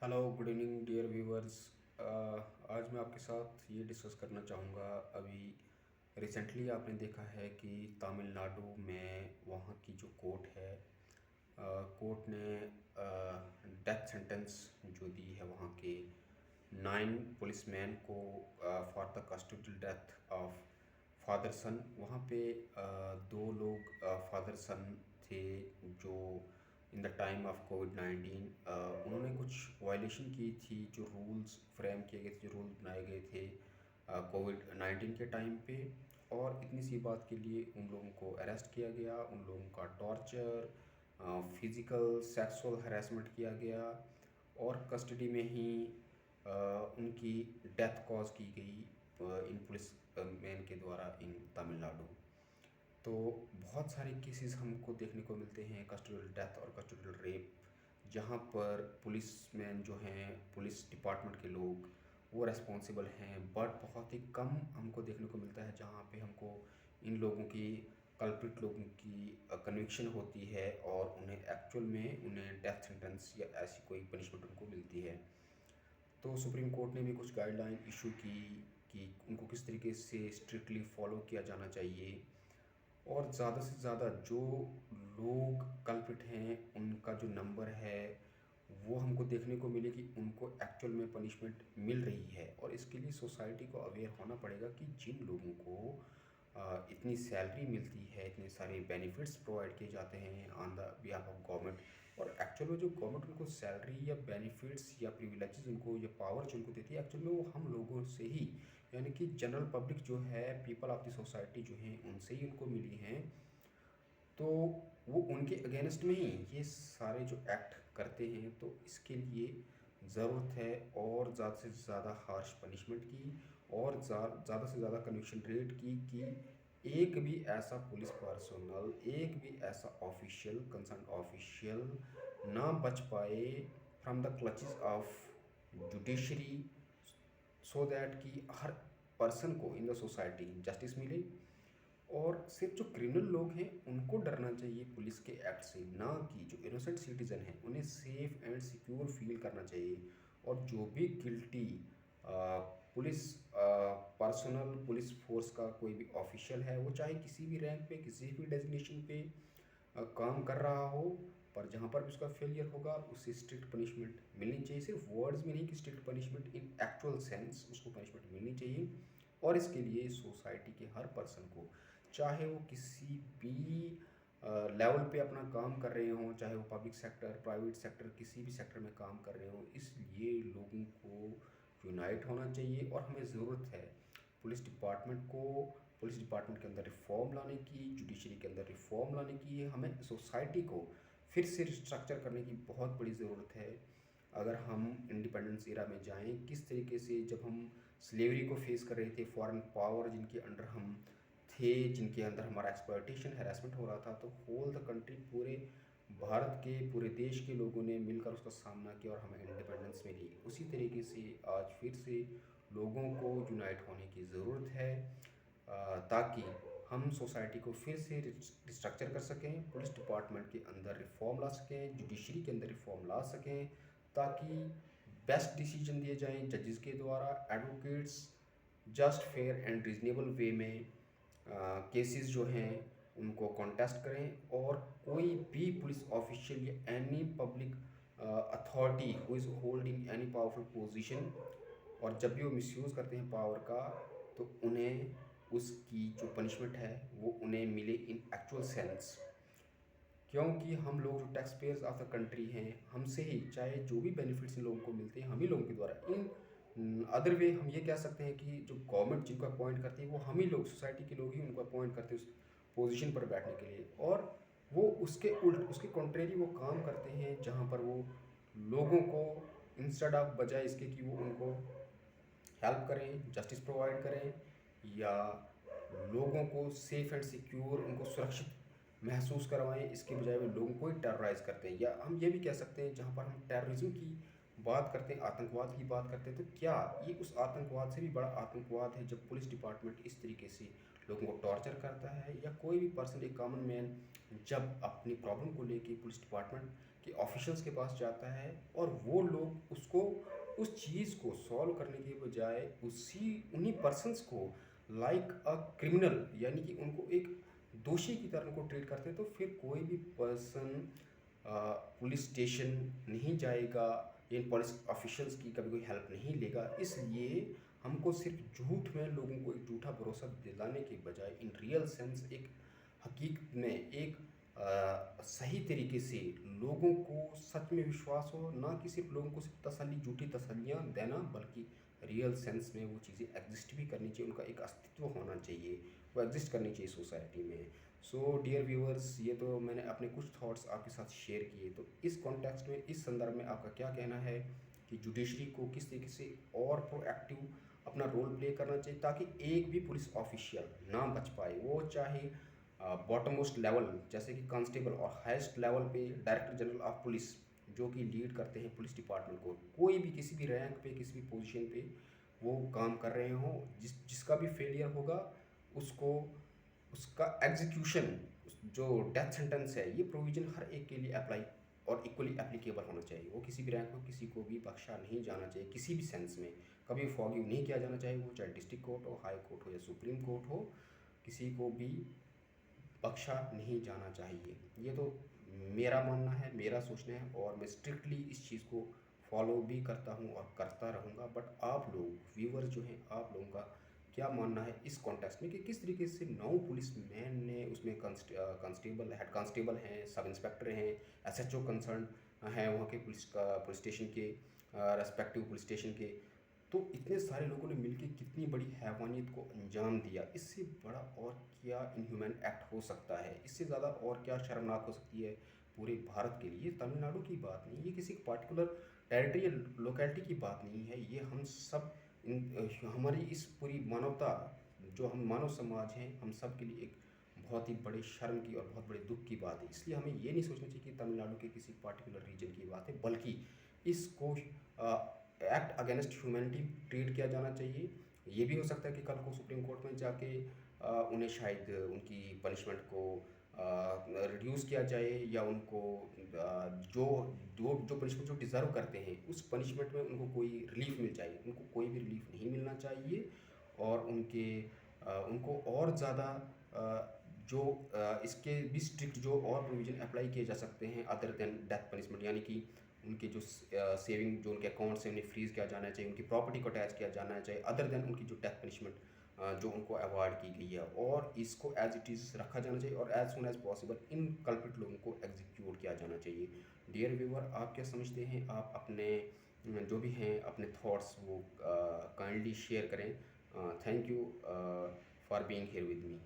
Hello good evening dear viewers. आज मैं आपके साथ ये डिस्कस करना चाहूँगा। अभी रिसेंटली आपने देखा है कि तमिलनाडु में वहाँ की जो कोर्ट है, कोर्ट ने डेथ सेंटेंस जो दी है वहाँ के 9 पुलिसमैन को for the custodial death of father son. वहाँ पे दो लोग फादर सन थे जो इन द टाइम ऑफ कोविड-19 उन्होंने कुछ वायलेशन की थी, जो रूल्स फ्रेम किए गए थे, जो रूल बनाए गए थे कोविड-19 के टाइम पे। और इतनी सी बात के लिए उन लोगों को अरेस्ट किया गया, उन लोगों का टॉर्चर, फिज़िकल सेक्सुअल हरासमेंट किया गया और कस्टडी में ही उनकी डेथ कॉज की गई इन पुलिस मैन के द्वारा इन तमिलनाडु। तो बहुत सारे केसेस हमको देखने को मिलते हैं, कस्टोडियल डेथ और कस्टोडियल रेप, जहाँ पर पुलिसमैन जो हैं, पुलिस डिपार्टमेंट के लोग वो रेस्पॉन्सिबल हैं। बट बहुत ही कम हमको देखने को मिलता है जहाँ पे हमको इन लोगों की, कल्प्रिट लोगों की कन्विक्शन होती है और उन्हें एक्चुअल में उन्हें डेथ सेंटेंस या ऐसी कोई पनिशमेंट उनको मिलती है। तो सुप्रीम कोर्ट ने भी कुछ गाइडलाइन इशू की कि उनको किस तरीके से स्ट्रिक्टली फॉलो किया जाना चाहिए और ज़्यादा से ज़्यादा जो लोग कल्प्रिट हैं उनका जो नंबर है वो हमको देखने को मिले कि उनको एक्चुअल में पनिशमेंट मिल रही है। और इसके लिए सोसाइटी को अवेयर होना पड़ेगा कि जिन लोगों को इतनी सैलरी मिलती है, इतने सारे बेनिफिट्स प्रोवाइड किए जाते हैं on the behalf of government, और एक्चुअल में जो गवर्नमेंट उनको सैलरी या बेनिफिट्स या प्रिविलेजेस उनको या पावर जो उनको देती है, एक्चुअल में वो हम लोगों से ही, यानी कि जनरल पब्लिक जो है, पीपल ऑफ द सोसाइटी जो हैं, उनसे ही उनको मिली हैं। तो वो उनके अगेंस्ट में ही ये सारे जो एक्ट करते हैं। तो इसके लिए ज़रूरत है और ज़्यादा से ज़्यादा हार्श पनिशमेंट की और ज़्यादा से ज़्यादा कन्विक्शन रेट की, कि एक भी ऐसा पुलिस पर्सनल, एक भी ऐसा ऑफिशियल, कंसर्न ऑफिशियल ना बच पाए from the clutches of judiciary, so that कि हर पर्सन को इन द सोसाइटी जस्टिस मिले। और सिर्फ जो क्रिमिनल लोग हैं उनको डरना चाहिए पुलिस के एक्ट से, ना कि जो इनोसेंट सिटीजन हैं उन्हें सेफ एंड सिक्योर फील करना चाहिए। और जो भी guilty police personal, police force का कोई भी ऑफिशियल है, वो चाहे किसी भी रैंक पे, किसी भी डेजिग्नेशन पे काम कर रहा हो, पर जहाँ पर भी उसका फेलियर होगा उसे स्ट्रिक्ट पनिशमेंट मिलनी चाहिए। सिर्फ वर्ड्स में नहीं, कि स्ट्रिक्ट पनिशमेंट इन एक्चुअल सेंस उसको पनिशमेंट मिलनी चाहिए। और इसके लिए सोसाइटी के हर पर्सन को, चाहे वो किसी भी लेवल पे अपना काम कर रहे हों, चाहे वो पब्लिक सेक्टर, प्राइवेट सेक्टर, किसी भी सेक्टर में काम कर रहे हों, इसलिए लोगों को यूनाइट होना चाहिए। और हमें ज़रूरत है पुलिस डिपार्टमेंट को, पुलिस डिपार्टमेंट के अंदर रिफॉर्म लाने की, जुडिशरी के अंदर रिफॉर्म लाने की। हमें सोसाइटी को फिर से रिस्ट्रक्चर करने की बहुत बड़ी ज़रूरत है। अगर हम इंडिपेंडेंस एरा में जाएं, किस तरीके से जब हम स्लेवरी को फेस कर रहे थे, फॉरेन पावर जिनके अंडर हम थे, जिनके अंदर हमारा एक्सप्लॉयटेशन, हैरेसमेंट हो रहा था, तो होल द कंट्री, पूरे भारत के, पूरे देश के लोगों ने मिलकर उसका सामना किया और हमें इंडिपेंडेंस मिली। उसी तरीके से आज फिर से लोगों को यूनाइट होने की ज़रूरत है, ताकि हम सोसाइटी को फिर से रिस्ट्रक्चर कर सकें, पुलिस डिपार्टमेंट के अंदर रिफॉर्म ला सकें, जुडिशरी के अंदर रिफॉर्म ला सकें, ताकि बेस्ट डिसीजन दिए जाएं जजेस के द्वारा, advocates just fair and reasonable way में केसेस जो हैं उनको कॉन्टेस्ट करें। और कोई भी पुलिस ऑफिशियल या any public authority who is holding any powerful position, और जब भी वो मिसयूज़ करते हैं पावर का, तो उन्हें उसकी जो पनिशमेंट है वो उन्हें मिले इन एक्चुअल सेंस। क्योंकि हम लोग जो tax payers of the country हैं, हमसे ही, चाहे जो भी बेनिफिट्स इन लोगों को मिलते हैं, हम ही लोगों के द्वारा, इन अदर वे हम ये कह सकते हैं कि जो गवर्नमेंट जिनको अपॉइंट करती है वो हम ही लोग, सोसाइटी के लोग ही उनको अपॉइंट करते हैं उस पोजीशन पर बैठने के लिए। और वो उसके उल्ट, उसके कॉन्ट्रेरी वो काम करते हैं, जहाँ पर वो लोगों को, इंस्टेड ऑफ, बजाय इसके कि वो उनको हेल्प करें, जस्टिस प्रोवाइड करें, या लोगों को सेफ़ एंड सिक्योर, उनको सुरक्षित महसूस करवाएं, इसके बजाय वो लोगों को ही टेरराइज़ करते हैं। या हम ये भी कह सकते हैं, जहाँ पर हम टेररिज्म की बात करते हैं, आतंकवाद की बात करते हैं, तो क्या ये उस आतंकवाद से भी बड़ा आतंकवाद है जब पुलिस डिपार्टमेंट इस तरीके से लोगों को टॉर्चर करता है, या कोई भी पर्सन, एक कॉमन मैन, जब अपनी प्रॉब्लम को लेके पुलिस डिपार्टमेंट कि ऑफिशियल्स के पास जाता है और वो लोग उसको उस चीज़ को सॉल्व करने के बजाय उन्हीं पर्सन्स को लाइक अ क्रिमिनल, यानी कि उनको एक दोषी की तरह उनको ट्रीट करते हैं। तो फिर कोई भी पर्सन पुलिस स्टेशन नहीं जाएगा, इन पुलिस ऑफिशियल्स की कभी कोई हेल्प नहीं लेगा। इसलिए हमको सिर्फ झूठ में लोगों को एक झूठा भरोसा दिलाने के बजाय इन रियल सेंस एक हकीकत में एक सही तरीके से लोगों को सच में विश्वास हो, ना कि सिर्फ लोगों को सिर्फ तसल्ली, झूठी तसल्लियाँ देना, बल्कि रियल सेंस में वो चीज़ें एग्जिस्ट भी करनी चाहिए, उनका एक अस्तित्व होना चाहिए, वो एग्जिस्ट करनी चाहिए सोसाइटी में। सो डियर व्यूअर्स, ये तो मैंने अपने कुछ थॉट्स आपके साथ शेयर किए। तो इस कॉन्टेक्स्ट में, इस संदर्भ में आपका क्या कहना है कि जुडिशरी को किस तरीके से और प्रोएक्टिव अपना रोल प्ले करना चाहिए ताकि एक भी पुलिस ऑफिशियल ना बच पाए, वो चाहे बॉटम मोस्ट लेवल जैसे कि कांस्टेबल और हाईएस्ट लेवल पे डायरेक्टर जनरल ऑफ पुलिस जो कि लीड करते हैं पुलिस डिपार्टमेंट को, कोई भी किसी भी रैंक पे किसी भी पोजीशन पे वो काम कर रहे हों, जिसका भी फेलियर होगा उसको उसका एग्जीक्यूशन, जो डेथ सेंटेंस है, ये प्रोविज़न हर एक के लिए अप्लाई और इक्वली एप्लीकेबल होना चाहिए। वो किसी भी रैंक हो, किसी को भी बख्शा नहीं जाना चाहिए किसी भी सेंस में, कभी फॉरगिव नहीं किया जाना चाहिए, वो चाहे डिस्ट्रिक्ट कोर्ट हो, हाई कोर्ट हो या सुप्रीम कोर्ट हो, किसी को भी बख्शा नहीं जाना चाहिए। ये तो मेरा मानना है, मेरा सोचना है, और मैं स्ट्रिक्टली इस चीज़ को फॉलो भी करता हूँ और करता रहूँगा। बट आप लोग व्यूअर्स जो हैं, आप लोगों का क्या मानना है इस कॉन्टेक्स्ट में कि किस तरीके से 9 पुलिस मैन ने उसमें कांस्टेबल, हेड कांस्टेबल हैं, सब इंस्पेक्टर हैं, एसएचओ कंसर्न हैं वहाँ के पुलिस स्टेशन के, रेस्पेक्टिव पुलिस स्टेशन के, तो इतने सारे लोगों ने मिलकर कितनी बड़ी हैवानियत को अंजाम दिया। इससे बड़ा और क्या इनह्यूमन एक्ट हो सकता है, इससे ज़्यादा और क्या शर्मनाक हो सकती है पूरे भारत के लिए। तमिलनाडु की बात नहीं, ये किसी पार्टिकुलर टेरिटरी या लोकेलिटी की बात नहीं है, ये हम सब हमारी इस पूरी मानवता, जो हम मानव समाज हैं, हम सब के लिए एक बहुत ही बड़े शर्म की और बहुत बड़े दुख की बात है। इसलिए हमें ये नहीं सोचना चाहिए कि तमिलनाडु के किसी पार्टिकुलर रीजन की बात है, बल्कि इसको एक्ट अगेंस्ट ह्यूमैनिटी ट्रीट किया जाना चाहिए। ये भी हो सकता है कि कल को सुप्रीम कोर्ट में जाके उन्हें शायद उनकी पनिशमेंट को रिड्यूस किया जाए, या उनको जो जो पनिशमेंट जो डिज़र्व करते हैं उस पनिशमेंट में उनको कोई रिलीफ मिल जाए। उनको कोई भी रिलीफ नहीं मिलना चाहिए, और उनको और ज़्यादा इसके भी स्ट्रिक्ट जो और प्रोविज़न अप्लाई किए जा सकते हैं अदर देन डेथ पनिशमेंट, यानी कि उनके जो सेविंग, जो उनके अकाउंट से उन्हें फ्रीज़ किया जाना चाहिए, उनकी प्रॉपर्टी को अटैच किया जाना चाहिए अदर देन उनकी जो डेथ पनिशमेंट जो उनको अवॉर्ड की गई है, और इसको एज इट इज़ रखा जाना चाहिए और एज सुन एज पॉसिबल इन कल्प्रिट लोगों को एग्जीक्यूट किया जाना चाहिए। डियर व्यूअर, आप क्या समझते हैं? आप अपने जो भी हैं अपने थॉट्स वो काइंडली शेयर करें। Thank you for being here with me.